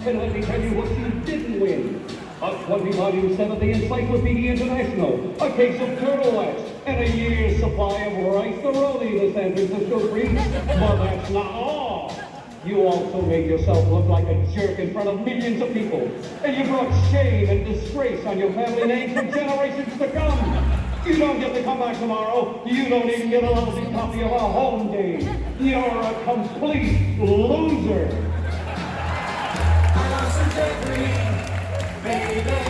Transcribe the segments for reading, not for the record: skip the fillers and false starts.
And let me tell you what you didn't win. A 20-volume set of the Encyclopedia International, a case of Turtle Wax, and a year's supply of rice-a-roni to San Francisco Free. But that's not all. You also made yourself look like a jerk in front of millions of people. And you brought shame and disgrace on your family name for generations to come. You don't get to come back tomorrow. You don't even get a lousy copy of a home game. You're a complete loser. I lost some debris, baby.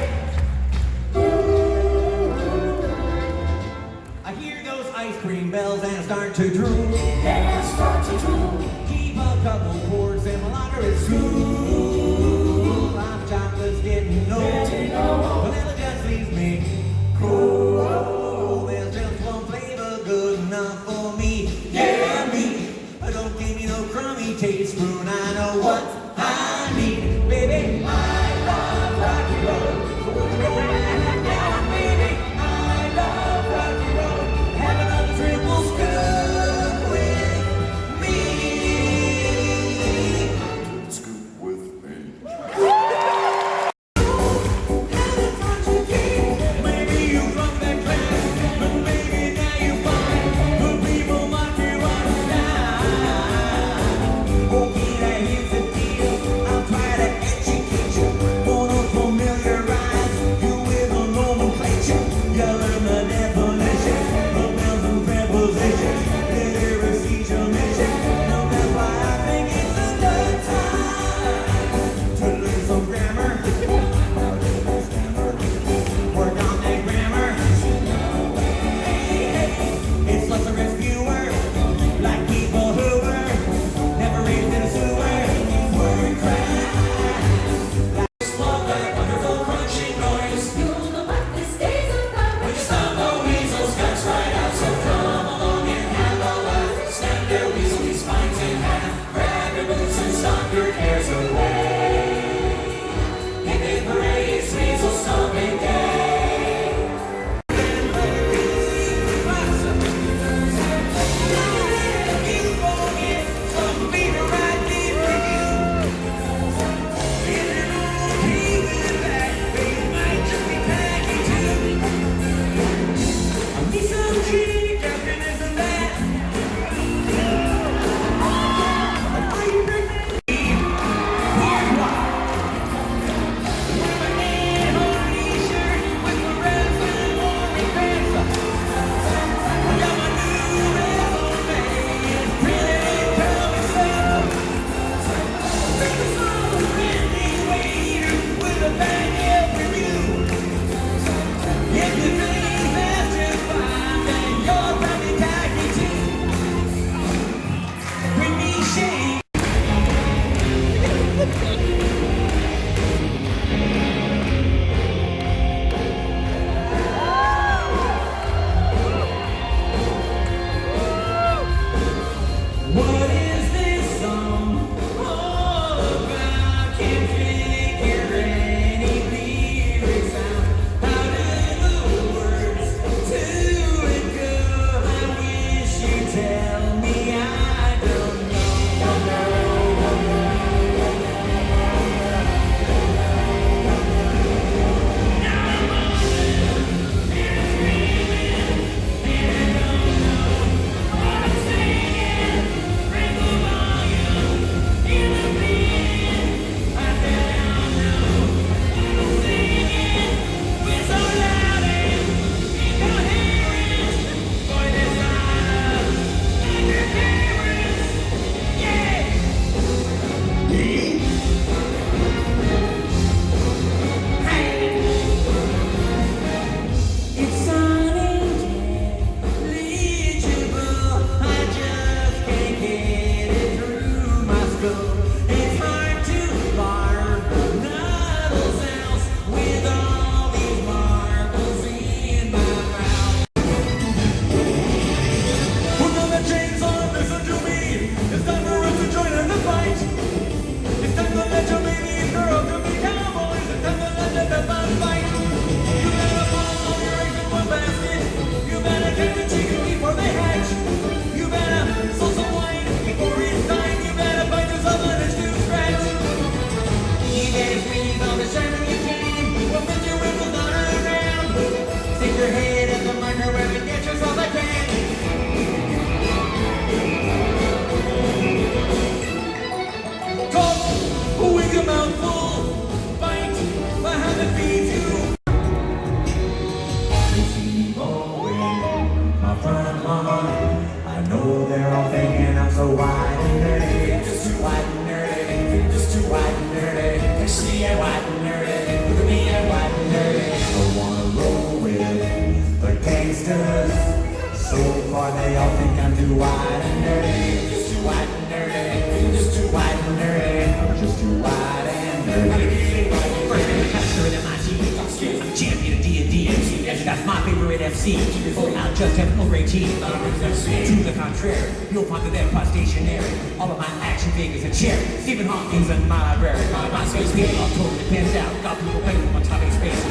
I hear those ice cream bells and start to drool. Yeah, start to drool. Keep a couple chords in my locker at school. Hot chocolate's getting old. Vanilla just leaves me cold. There's just one flavor good enough for me. Yeah, me. Don't give me no crummy taste spoon. I know what I need, baby. I love rock and roll. So what's going on now, baby? I love rock and roll. Have another triple scoop with me. Scoop with me. Maybe you from that class, but maybe now you find the people might be running down. Okay, that here's the deal. I'll try to educate you. Wanna familiarize you with a nomenclature. You learn the definition of nouns and prepositions. Literacy's your mission. No, that's why I think it's a good time to learn some grammar. Work on that grammar. It's less or as fewer, like people who were never raised in a sewer. Word cry. Love that wonderful crunching noise. You'll know what this day's about. When you stumble, weasel's guts right out. So come along and have a laugh. Snap their weaselly spines in half. Grab your boots and stomp your cares away. Hip hip hooray, it's weasel stomping day. What is this song all about? Can't figure any lyrics out. How do the words to it go? I wish you'd tell me. I don't know. so wide and nerdy, just too wide and nerdy, just too wide and nerdy. You see, I'm wide and nerdy. Look at me, I'm wide and nerdy. I wanna roll with the gangsters. So far they all think I'm too wide and nerdy, just too wide and nerdy, just too wide and nerdy. I'm just too wide and nerdy. First name capture at MIT, champion of D&D, that's my favorite MC. I'll just have no great team. To the contrary, you'll find that they're quite stationary. All of my action figures are cherry. Stephen Hawking's in my library. My space game all totally pins out. Got people playing with my topic spaces.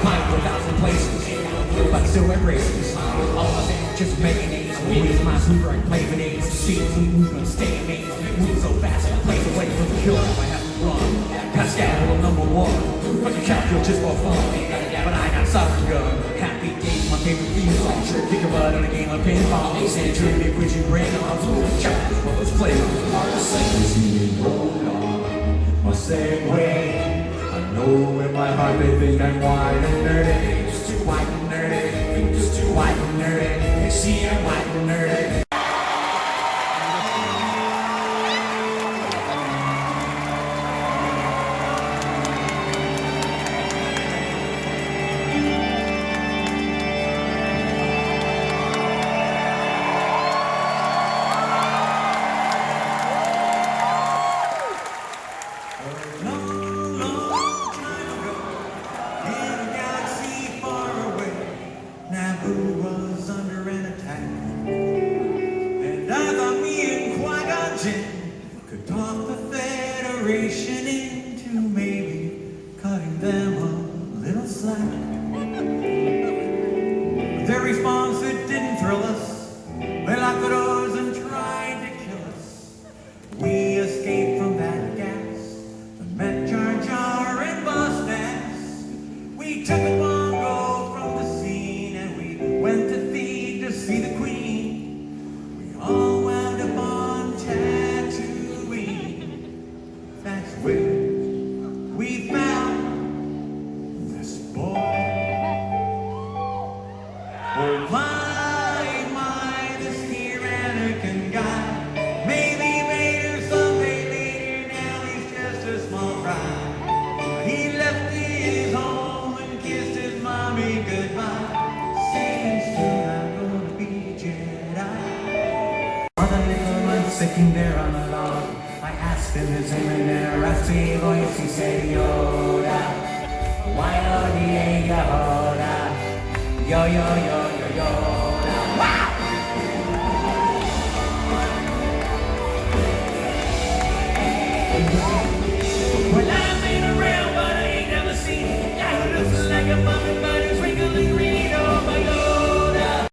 Mine to 1,000 places, but still embraces. All of my sandwiches are mayonnaise. With my super and play with AIDS. See movement, stay amazed. Move so fast, plays away from the killer. I have to run. Pascal, number one. Fucking calculus just for fun. But I got soccer gun. Happy days, my favorite theme song. Sure, kick a butt in a game of pinball. Sand trivia, quiz you bring on. Challenge, well, let's play on. You see me roll on my Segway. I know in my heart they think I'm wide and nerdy. Just too wide and nerdy. Just too wide and nerdy. You see, I'm wide and nerdy. Could talk the Federation into maybe cutting them a little slack. But their response, it didn't thrill us. They locked the doors and tried to kill us. We escaped from that gas, the Met Jar Jar and Bus. We took a bongo from the scene and we went to feed to see the Queen. We all wound up on that's where we found this boy. Oh my, this here Anakin guy. Maybe later, someday later, now he's just a small fry. He left his home and kissed his mommy goodbye, saying soon I'm gonna be a Jedi. Are the little ones sitting there on the log? I asked him his name in a raspy voice, he said Yoda. Yoda. Yo, yo, yo, yo, Yoda. Wow!